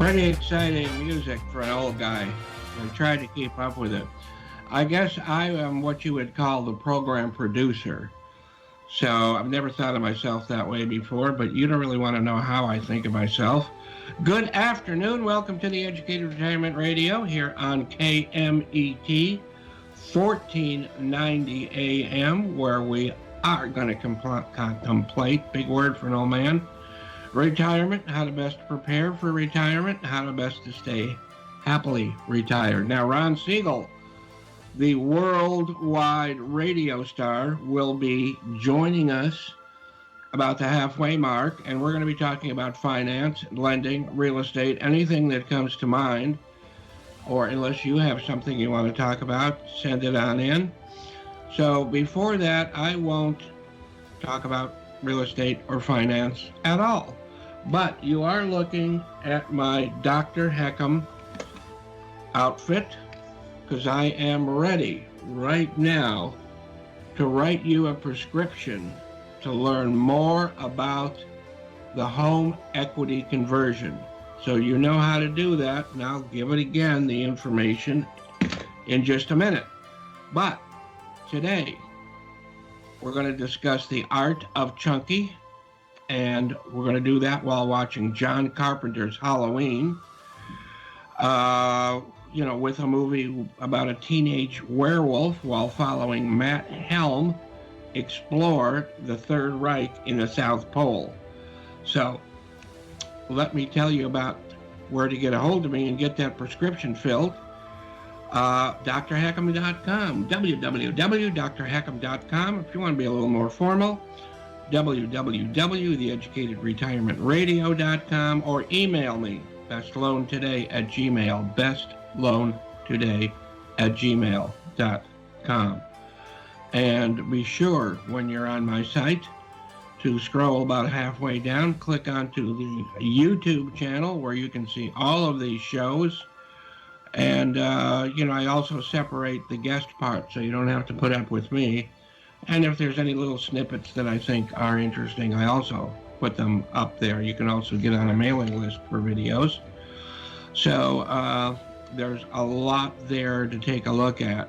Pretty exciting music for an old guy. I tried to keep up with it. I guess I am what you would call the program producer. So I've never thought of myself that way before, but you don't really want to know how I think of myself. Good afternoon. Welcome to the Educated Retirement Radio here on KMET 1490 AM, where we are going to contemplate, big word for an old man, retirement, how to best prepare for retirement, how to best to stay happily retired. Now, Ron Siegel, the worldwide radio star, will be joining us about the halfway mark, and we're going to be talking about finance, lending, real estate, anything that comes to mind, or unless you have something you want to talk about, send it on in. So before that, I won't talk about real estate or finance at all. But you are looking at my Dr. Heckham outfit, because I am ready right now to write you a prescription to learn more about the home equity conversion. So you know how to do that, and I'll give it again, the information, in just a minute. But today, we're going to discuss the art of chunky, and we're going to do that while watching John Carpenter's Halloween, with a movie about a teenage werewolf while following Matt Helm explore the Third Reich in the South Pole. So let me tell you about where to get a hold of me and get that prescription filled. drheckham.com, www.drheckham.com. If you want to be a little more formal, www.theeducatedretirementradio.com, or email me, bestloantoday@gmail, bestloantoday@gmail.com. And be sure, when you're on my site, to scroll about halfway down, click onto the YouTube channel where you can see all of these shows. And, I also separate the guest part so you don't have to put up with me. And if there's any little snippets that I think are interesting, I also put them up there. You can also get on a mailing list for videos. So there's a lot there to take a look at.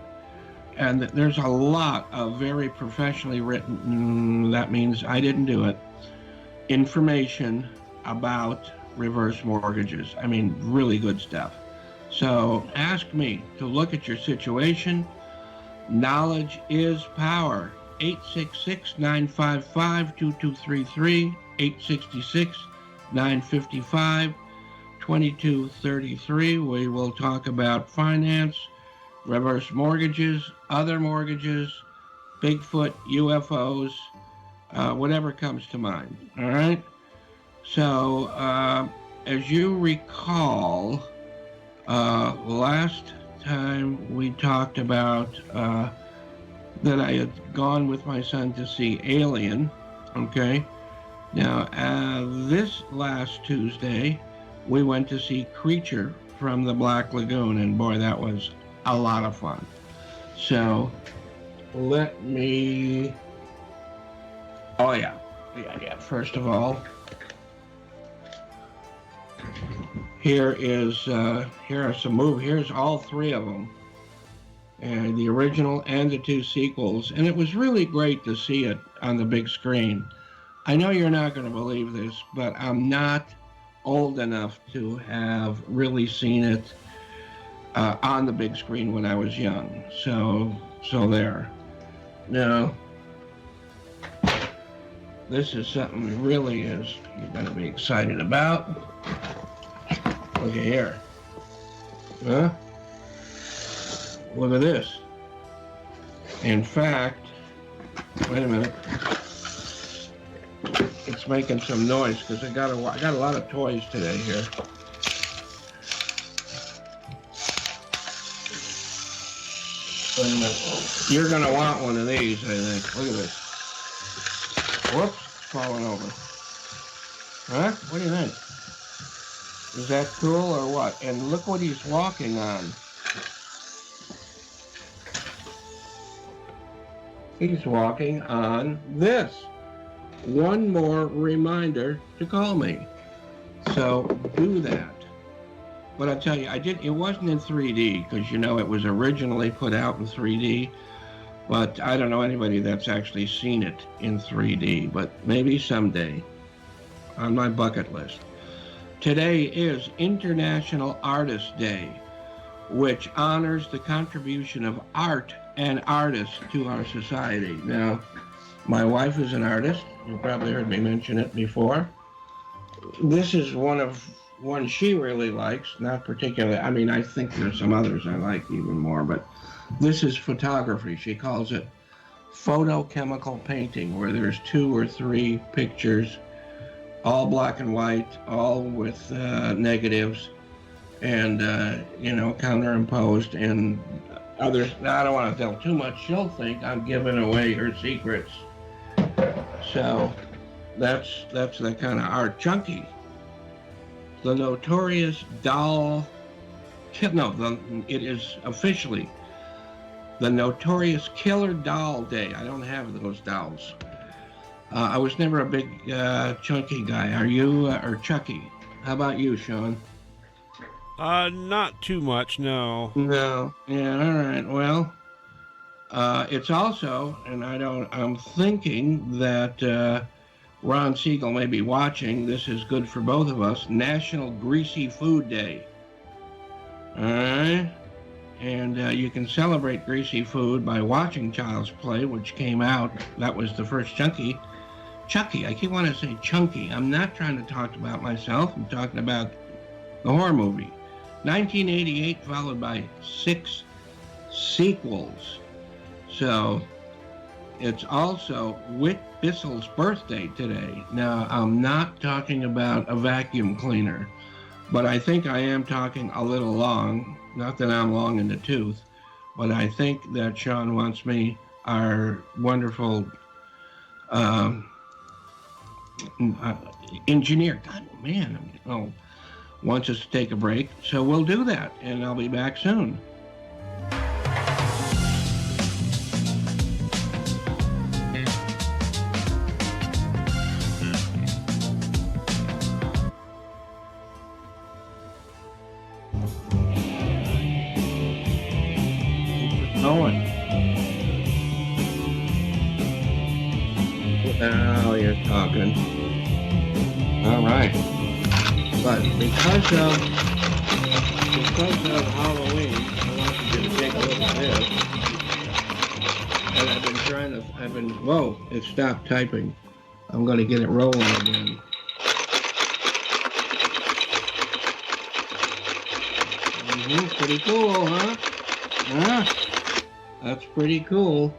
And there's a lot of very professionally written, that means I didn't do it, information about reverse mortgages. I mean, really good stuff. So ask me to look at your situation. Knowledge is power. 866-955-2233, 866-955-2233. We will talk about finance, reverse mortgages, other mortgages, Bigfoot, UFOs, whatever comes to mind. All right? So, as you recall, last time we talked about that I had gone with my son to see Alien, okay? Now, this last Tuesday, we went to see Creature from the Black Lagoon, and boy, that was a lot of fun. So, let me... Oh, yeah. First of all, here are some movies. Here's all three of them, and the original and the two sequels. And it was really great to see it on the big screen. I know you're not going to believe this, but I'm not old enough to have really seen it on the big screen when I was young. So there. Now, this is something really you're going to be excited about. Look at here. Huh? Look at this. In fact, wait a minute. It's making some noise because I got a lot of toys today here. Wait a minute. You're going to want one of these, I think. Look at this. Whoops, it's falling over. Huh? What do you think? Is that cool or what? And look what he's walking on. He's walking on this. One more reminder to call me. So do that. But I'll tell you, it wasn't in 3D because, it was originally put out in 3D. But I don't know anybody that's actually seen it in 3D, but maybe someday on my bucket list. Today is International Artist Day, which honors the contribution of art and artists to our society. Now, my wife is an artist. You probably heard me mention it before. This is one she really likes, not particularly. I mean, I think there's some others I like even more, but this is photography. She calls it photochemical painting, where there's 2 or 3 pictures, all black and white, all with negatives, and counterimposed, and others. Now, I don't want to tell too much. She'll think I'm giving away her secrets. So that's the kind of art. Chunky, the notorious doll. No, it is officially the Notorious Killer Doll Day. I don't have those dolls. I was never a big Chunky guy. Are you, or Chucky? How about you, Sean? Not too much, no. No. Yeah, all right. Well, it's also, and I'm thinking that Ron Siegel may be watching. This is good for both of us. National Greasy Food Day. All right. And you can celebrate greasy food by watching Child's Play, which came out. That was the first Chucky. I keep wanting to say Chunky. I'm not trying to talk about myself. I'm talking about the horror movie. 1988, followed by 6 sequels. So it's also Whit Bissell's birthday today. Now, I'm not talking about a vacuum cleaner, but I think I am talking a little long. Not that I'm long in the tooth, but I think that Sean wants me, our wonderful engineer, wants us to take a break. So we'll do that, and I'll be back soon. Now you're talking. All right. But because of Halloween, I want you to take a look at this. And whoa, it stopped typing. I'm going to get it rolling again. Pretty cool, huh? That's pretty cool.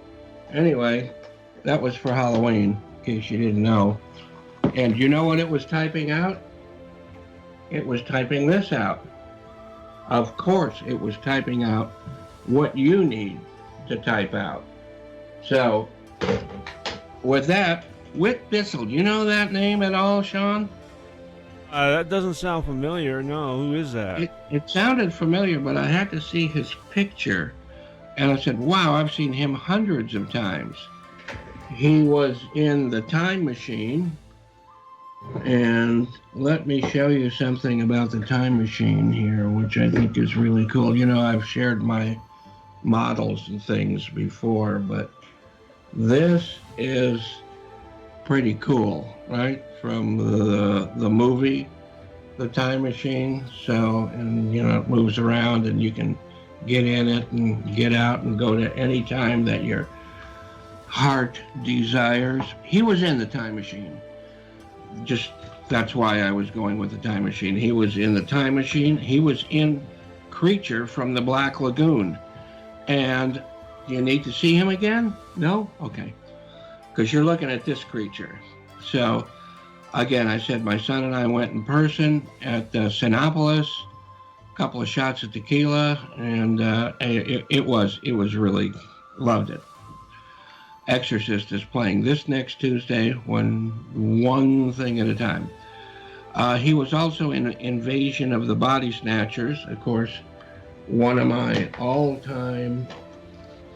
Anyway, that was for Halloween, in case you didn't know. And you know what it was typing out? It was typing this out. Of course, it was typing out what you need to type out. So, with that, Whit Bissell, do you know that name at all, Sean? That doesn't sound familiar. No, who is that? It sounded familiar, but I had to see his picture. And I said, wow, I've seen him hundreds of times. He was in The Time Machine. And let me show you something about The Time Machine here, which I think is really cool. You know, I've shared my models and things before, but this is pretty cool, right? From the movie, The Time Machine. So, and you know, it moves around and you can get in it and get out and go to any time that your heart desires. He was in The Time Machine. Just, that's why I was going with The Time Machine. He was in The Time Machine. He was in Creature from the Black Lagoon. And you need to see him again? No? Okay. Because you're looking at this creature. So, again, I said my son and I went in person at Sinopolis, a couple of shots of tequila, and it was really, loved it. Exorcist is playing this next Tuesday, one thing at a time. He was also in Invasion of the Body Snatchers, of course, one of my all-time,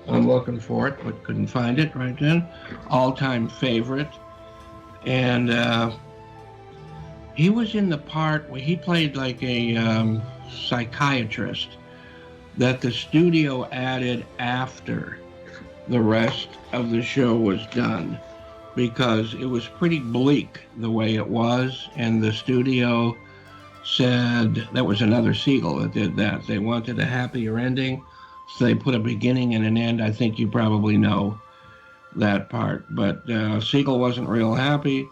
I'm looking for it, but couldn't find it right then, all-time favorite. And he was in the part where he played like a psychiatrist that the studio added after the rest of the show was done, because it was pretty bleak the way it was, and the studio said that was another Siegel that did that. They wanted a happier ending, so they put a beginning and an end. I think you probably know that part, but Siegel wasn't real happy,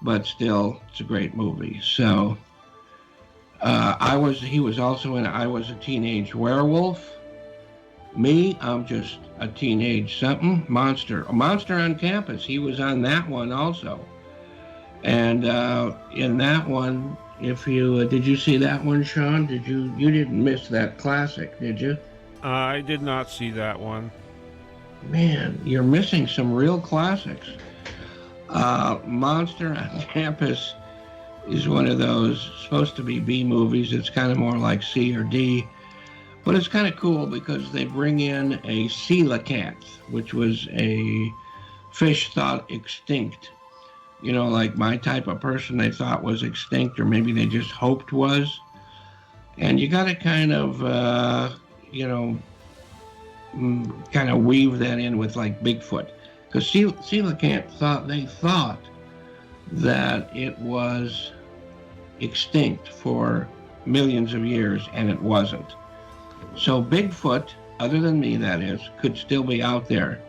but still, it's a great movie. So he was also in I Was a Teenage Werewolf. Me, I'm just a teenage something, a monster on campus. He was on that one also. And in that one, did you see that one, Sean? You didn't miss that classic, did you? I did not see that one. Man, you're missing some real classics. Monster on Campus is one of those supposed to be B movies. It's kind of more like C or D, but it's kind of cool because they bring in a coelacanth, which was a fish thought extinct. You know, like my type of person they thought was extinct, or maybe they just hoped was. And you got to kind of, kind of weave that in with like Bigfoot. Because coelacanth thought that it was extinct for millions of years, and it wasn't. So Bigfoot, other than me that is, could still be out there.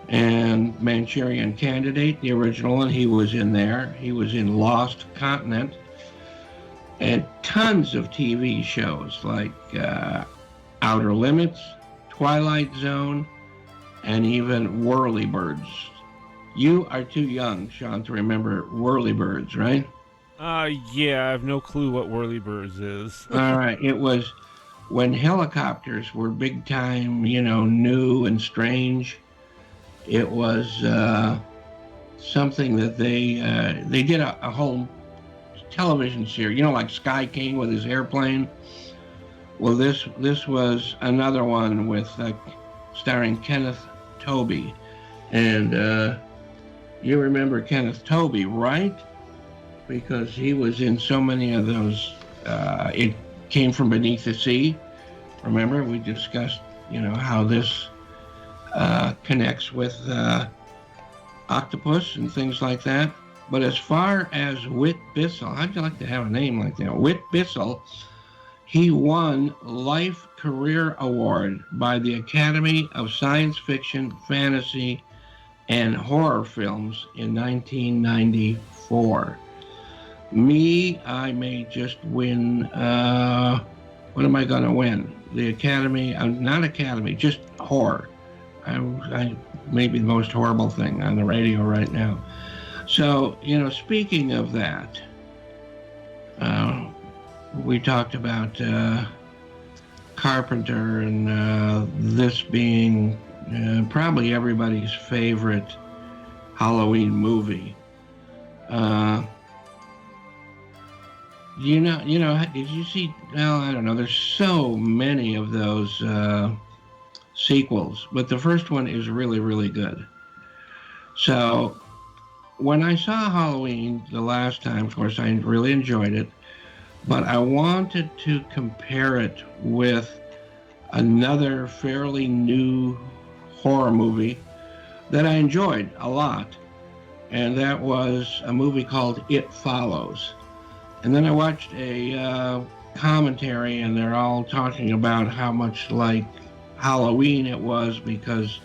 And Manchurian Candidate, the original one, he was in there. He was in Lost Continent. And tons of TV shows like Outer Limits, Twilight Zone, and even Whirlybirds. You are too young, Sean, to remember Whirlybirds, right? Yeah, I have no clue what Whirlybirds is. All right, it was when helicopters were big time, new and strange. It was something that they did a whole television series, like Sky King with his airplane. Well, this was another one with starring Kenneth Tobey, and you remember Kenneth Tobey, right? Because he was in so many of those. It Came From Beneath the Sea. Remember, we discussed, how this connects with octopus and things like that. But as far as Whit Bissell, how'd you like to have a name like that? Whit Bissell, he won Life Career Award by the Academy of Science Fiction, Fantasy, and Horror Films in 1994. Me, I may just win, what am I going to win? The Academy, not Academy, just horror. I may be the most horrible thing on the radio right now. So, speaking of that, we talked about Carpenter and this being probably everybody's favorite Halloween movie. Did you see, well, I don't know, there's so many of those sequels, but the first one is really, really good. So when I saw Halloween the last time, of course, I really enjoyed it, but I wanted to compare it with another fairly new horror movie that I enjoyed a lot, and that was a movie called It Follows. And then I watched a commentary, and they're all talking about how much like Halloween it was, because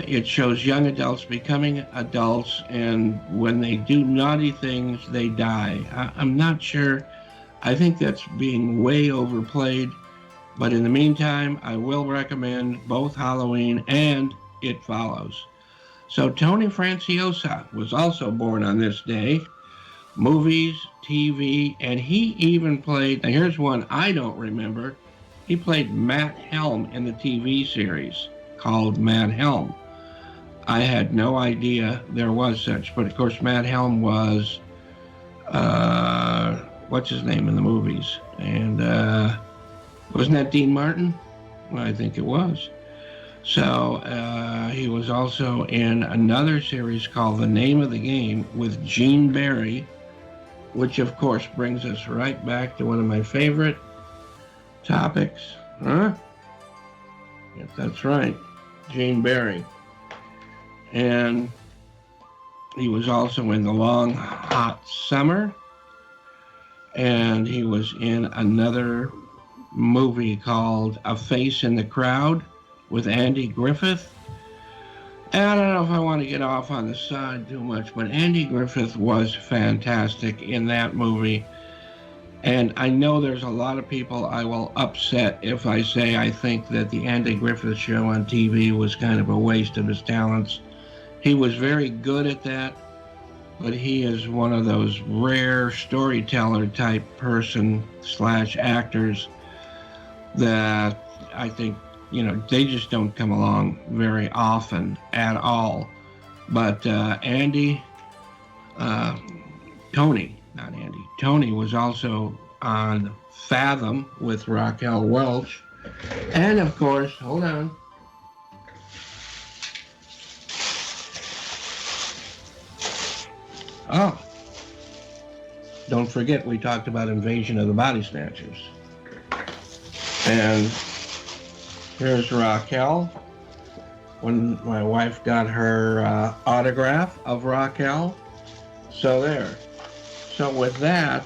it shows young adults becoming adults, and when they do naughty things, they die. I'm not sure. I think that's being way overplayed. But in the meantime, I will recommend both Halloween and It Follows. So Tony Franciosa was also born on this day. Movies, TV, and he even played, now here's one I don't remember, he played Matt Helm in the TV series called Matt Helm. I had no idea there was such, but of course Matt Helm was, what's his name in the movies? And wasn't that Dean Martin? Well, I think it was. So he was also in another series called The Name of the Game with Gene Barry, which of course brings us right back to one of my favorite topics. Huh? Yes, that's right. Gene Barry. And he was also in The Long Hot Summer. And he was in another movie called A Face in the Crowd with Andy Griffith. And I don't know if I want to get off on the side too much, but Andy Griffith was fantastic in that movie. And I know there's a lot of people I will upset if I say I think that the Andy Griffith Show on TV was kind of a waste of his talents. He was very good at that, but he is one of those rare storyteller type person / actors that I think, they just don't come along very often at all. But Tony was also on Fathom with Raquel Welch. And of course, hold on. Oh, don't forget we talked about Invasion of the Body Snatchers. And here's Raquel. When my wife got her autograph of Raquel. So there. So with that,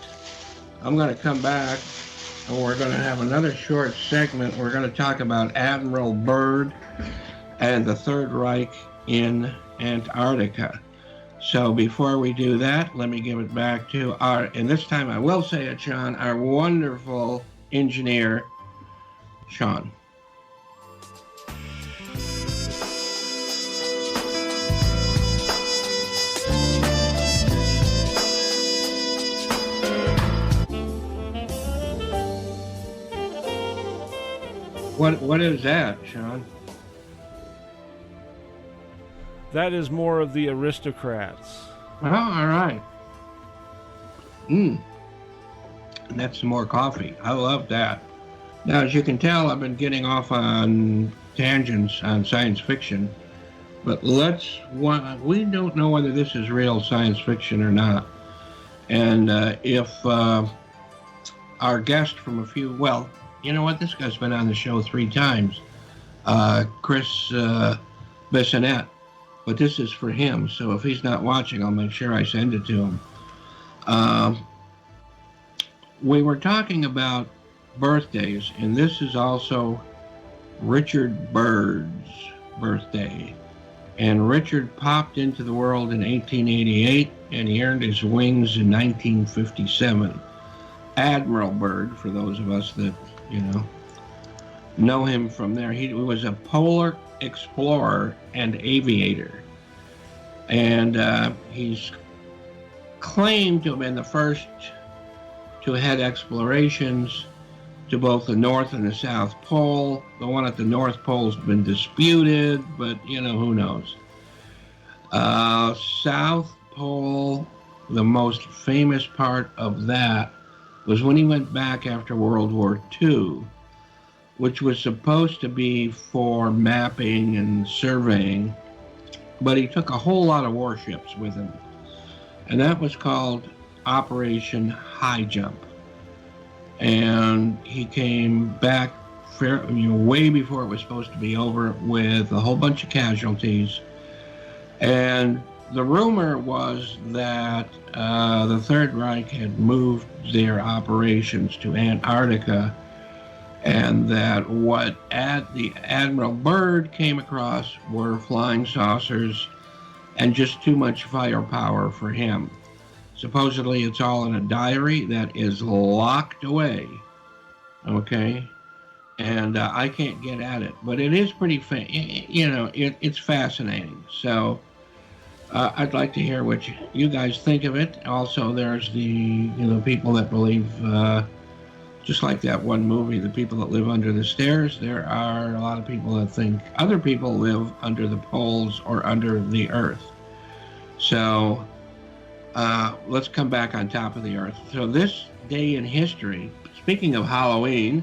I'm going to come back and we're going to have another short segment. We're going to talk about Admiral Byrd and the Third Reich in Antarctica. So before we do that, let me give it back to and this time I will say it, Sean, our wonderful engineer, Sean. What is that, Sean? That is more of the Aristocrats. Oh, all right. That's some more coffee. I love that. Now, as you can tell, I've been getting off on tangents on science fiction, but we don't know whether this is real science fiction or not. And if our guest from you know what? This guy's been on the show 3 times, Chris Bissonette. But this is for him, so if he's not watching, I'll make sure I send it to him. We were talking about birthdays, and this is also Richard Byrd's birthday. And Richard popped into the world in 1888, and he earned his wings in 1957. Admiral Byrd, for those of us that, know him from there. He was a polar explorer and aviator. And he's claimed to have been the first to head explorations to both the North and the South Pole. The one at the North Pole has been disputed, but, who knows. South Pole, the most famous part of that was when he went back after World War II, which was supposed to be for mapping and surveying, but he took a whole lot of warships with him. And that was called Operation High Jump. And he came back way before it was supposed to be over with a whole bunch of casualties. And the rumor was that the Third Reich had moved their operations to Antarctica, and that what the Admiral Byrd came across were flying saucers and just too much firepower for him. Supposedly it's all in a diary that is locked away, okay? And I can't get at it, but it is pretty, it's fascinating. So I'd like to hear what you guys think of it. Also, there's the, people that believe, just like that one movie, The People That Live Under the Stairs, there are a lot of people that think other people live under the poles or under the earth. So let's come back on top of the earth. So this day in history, speaking of Halloween,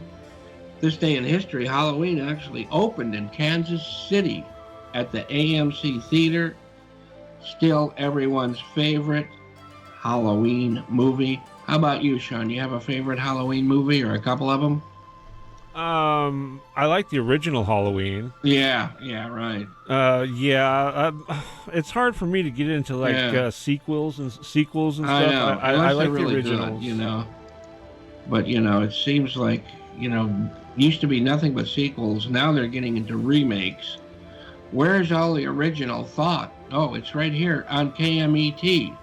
this day in history, Halloween actually opened in Kansas City at the AMC Theater. Still everyone's favorite Halloween movie. How about you, Sean? Do you have a favorite Halloween movie or a couple of them? I like the original Halloween. Yeah, yeah, right. Yeah, it's hard for me to get into like Yeah, sequels and I stuff. know. I Unless they're like the really good, originals. But it seems like, used to be nothing but sequels. Now they're getting into remakes. Where's all the original thought? Oh, it's right here on KMET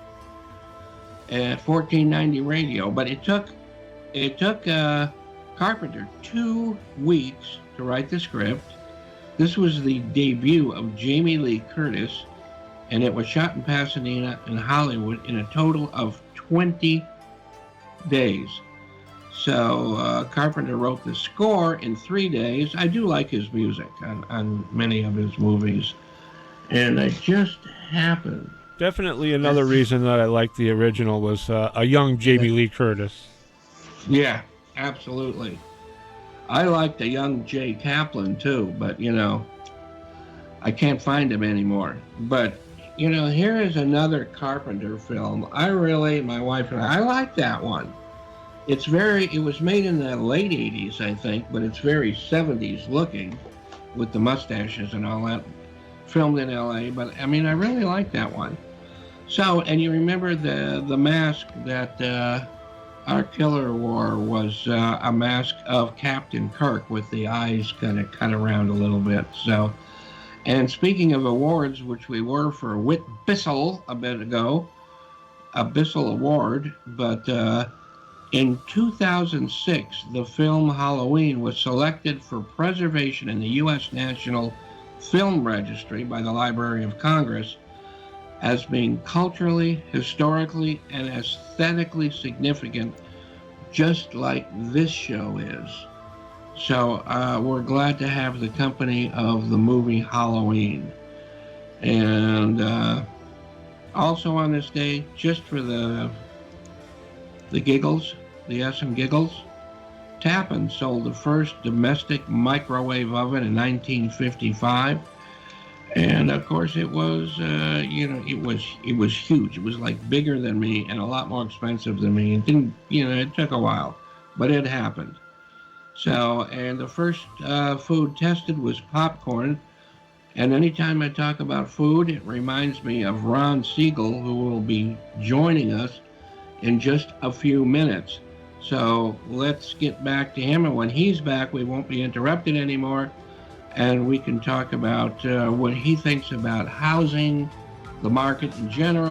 at 1490 radio. But it took Carpenter 2 weeks to write the script. This was the debut of Jamie Lee Curtis, and it was shot in Pasadena and Hollywood in a total of 20 days. So Carpenter wrote the score in 3 days. I do like his music on many of his movies. And I just happened. Definitely another reason that I like the original was a young Jamie Lee Curtis. Yeah, absolutely. I like the young Jay Kaplan too, but I can't find him anymore. But here is another Carpenter film. My wife and I like that one. It was made in the late 80s, I think, but it's very 70s looking with the mustaches and all that. Filmed in LA, but I mean, I really like that one. So, and you remember the mask that our killer wore was a mask of Captain Kirk with the eyes kind of cut around a little bit. So, and speaking of awards, which we were for Whit Bissell a bit ago, a Bissell Award, but in 2006, the film Halloween was selected for preservation in the U.S. National Film Registry by the Library of Congress as being culturally, historically, and aesthetically significant, just like this show is. So we're glad to have the company of the movie Halloween. And also on this day, just for the giggles, the and giggles, Tappan sold the first domestic microwave oven in 1955, and of course it was, it was huge. It was like bigger than me and a lot more expensive than me. It didn't, it took a while, but it happened. So, and the first food tested was popcorn. And anytime I talk about food, it reminds me of Ron Siegel, who will be joining us in just a few minutes. So let's get back to him, and when he's back, we won't be interrupted anymore, and we can talk about what he thinks about housing, the market in general.